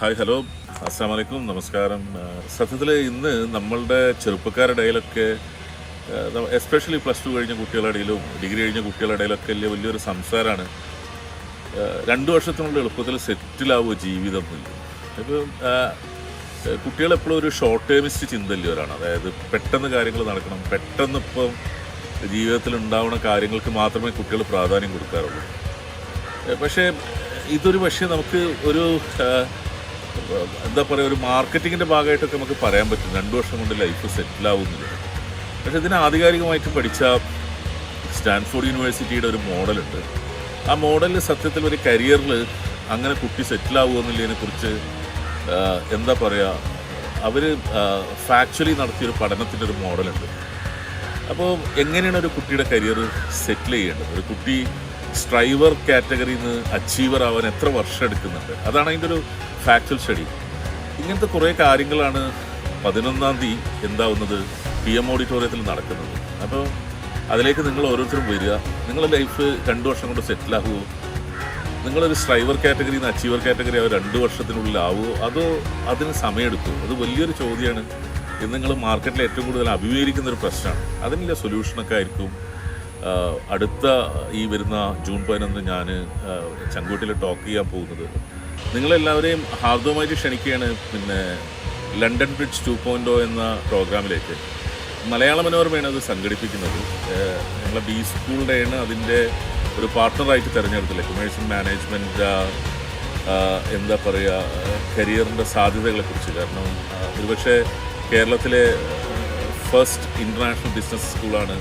Hi hello അസ്സാം വലൈക്കും നമസ്കാരം. സത്യത്തിൽ ഇന്ന് നമ്മളുടെ ചെറുപ്പക്കാരുടെ ഇടയിലൊക്കെ എസ്പെഷ്യലി പ്ലസ് ടു കഴിഞ്ഞ കുട്ടികളുടെ ഇടയിലും ഡിഗ്രി കഴിഞ്ഞ കുട്ടികളുടെ ഇടയിലൊക്കെ വലിയൊരു സംസാരമാണ് 2 വർഷത്തിനുള്ള എളുപ്പത്തിൽ സെറ്റിലാവുക ജീവിതം എന്നില്ല. ഇപ്പം കുട്ടികളെപ്പോഴും ഒരു ഷോർട്ട് ടേമിസ്റ്റ് ചിന്തയില്ലവരാണ്. അതായത് പെട്ടെന്ന് കാര്യങ്ങൾ നടക്കണം, പെട്ടെന്ന് ഇപ്പം ജീവിതത്തിൽ ഉണ്ടാവുന്ന കാര്യങ്ങൾക്ക് മാത്രമേ കുട്ടികൾ പ്രാധാന്യം കൊടുക്കാറുള്ളൂ. പക്ഷേ പക്ഷേ നമുക്ക് ഒരു എന്താ പറയുക, ഒരു മാർക്കറ്റിങ്ങിൻ്റെ ഭാഗമായിട്ടൊക്കെ നമുക്ക് പറയാൻ പറ്റും 2 വർഷം കൊണ്ട് ലൈഫ് സെറ്റിലാവുന്നില്ല. പക്ഷേ ഇതിന് ആധികാരികമായിട്ട് പഠിച്ച സ്റ്റാൻഫോർഡ് യൂണിവേഴ്സിറ്റിയുടെ ഒരു മോഡലുണ്ട്. ആ മോഡലിൽ സത്യത്തിൽ ഒരു കരിയറിൽ അങ്ങനെ കുട്ടി സെറ്റിലാവുക എന്നുള്ളതിനെക്കുറിച്ച് എന്താ പറയുക, അവർ ഫാക്ച്വലി നടത്തിയൊരു പഠനത്തിൻ്റെ ഒരു മോഡലുണ്ട്. അപ്പോൾ എങ്ങനെയാണ് ഒരു കുട്ടിയുടെ കരിയർ സെറ്റിൽ ചെയ്യേണ്ടത്, ഒരു കുട്ടി സ്ട്രൈവർ കാറ്റഗറിയിൽ നിന്ന് അച്ചീവർ ആവാൻ എത്ര വർഷം എടുക്കുന്നുണ്ട്, അതാണ് അതിൻ്റെ ഒരു ഫാക്ച്വൽ സ്റ്റഡി. ഇങ്ങനത്തെ കുറേ കാര്യങ്ങളാണ് 11-ാം തീയതി എന്താവുന്നത് PM ഓഡിറ്റോറിയത്തിൽ നടക്കുന്നത്. അപ്പോൾ അതിലേക്ക് നിങ്ങൾ ഓരോരുത്തരും വരിക. നിങ്ങളുടെ ലൈഫ് 2 വർഷം കൊണ്ട് സെറ്റിലാവുമോ, നിങ്ങളൊരു സ്ട്രൈവർ കാറ്റഗറിയിൽ നിന്ന് അച്ചീവർ കാറ്റഗറി ആവുക 2 വർഷത്തിനുള്ളിലാവുമോ, അതോ അതിന് സമയമെടുക്കുമോ? അത് വലിയൊരു ചോദ്യമാണ്. ഇത് നിങ്ങൾ മാർക്കറ്റിൽ ഏറ്റവും കൂടുതൽ അഭിമുഖീകരിക്കുന്നൊരു പ്രശ്നമാണ്. അതിനുള്ള സൊല്യൂഷനൊക്കെ ആയിരിക്കും അടുത്ത ഈ വരുന്ന ജൂൺ 11 ഞാൻ ചങ്കൂട്ടിൽ ടോക്ക് ചെയ്യാൻ പോകുന്നത്. നിങ്ങളെല്ലാവരെയും ഹാർദവമായിട്ട് ക്ഷണിക്കുകയാണ് ലണ്ടൻ ബ്രിഡ്ജ് 2.0 എന്ന പ്രോഗ്രാമിലേക്ക്. മലയാള മനോരമയാണ് അത് സംഘടിപ്പിക്കുന്നത്. ഞങ്ങളെ ബി സ്കൂളുടെയാണ് അതിൻ്റെ ഒരു പാർട്ട്ണറായിട്ട് തിരഞ്ഞെടുത്തില്ല. കൊമേഴ്സ്യൽ മാനേജ്മെൻറ്റ് എന്താ പറയുക, കരിയറിൻ്റെ സാധ്യതകളെക്കുറിച്ച്. കാരണം ഒരുപക്ഷെ കേരളത്തിലെ ഫസ്റ്റ് ഇൻ്റർനാഷണൽ ബിസിനസ് സ്കൂളാണ്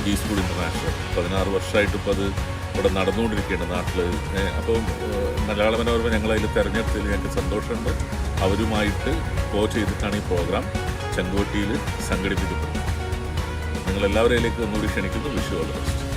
ബി സ്കൂൾ ഇൻ്റർനാഷണൽ. 16 വർഷമായിട്ട് ഇപ്പോൾ അത് ഇവിടെ നടന്നുകൊണ്ടിരിക്കുകയാണ് നാട്ടിൽ. അപ്പോൾ മലയാള മനോരമ ഞങ്ങളതിൽ തിരഞ്ഞെടുത്തതിൽ ഞങ്ങൾക്ക് സന്തോഷമുണ്ട്. അവരുമായിട്ട് ചെയ്തിട്ടാണ് ഈ പ്രോഗ്രാം ചെങ്കോട്ടിയിൽ സംഘടിപ്പിക്കപ്പെടുന്നത്. നിങ്ങളെല്ലാവരെയും ഒന്നുകൂടി ക്ഷണിക്കുന്നു. Vishu all the best.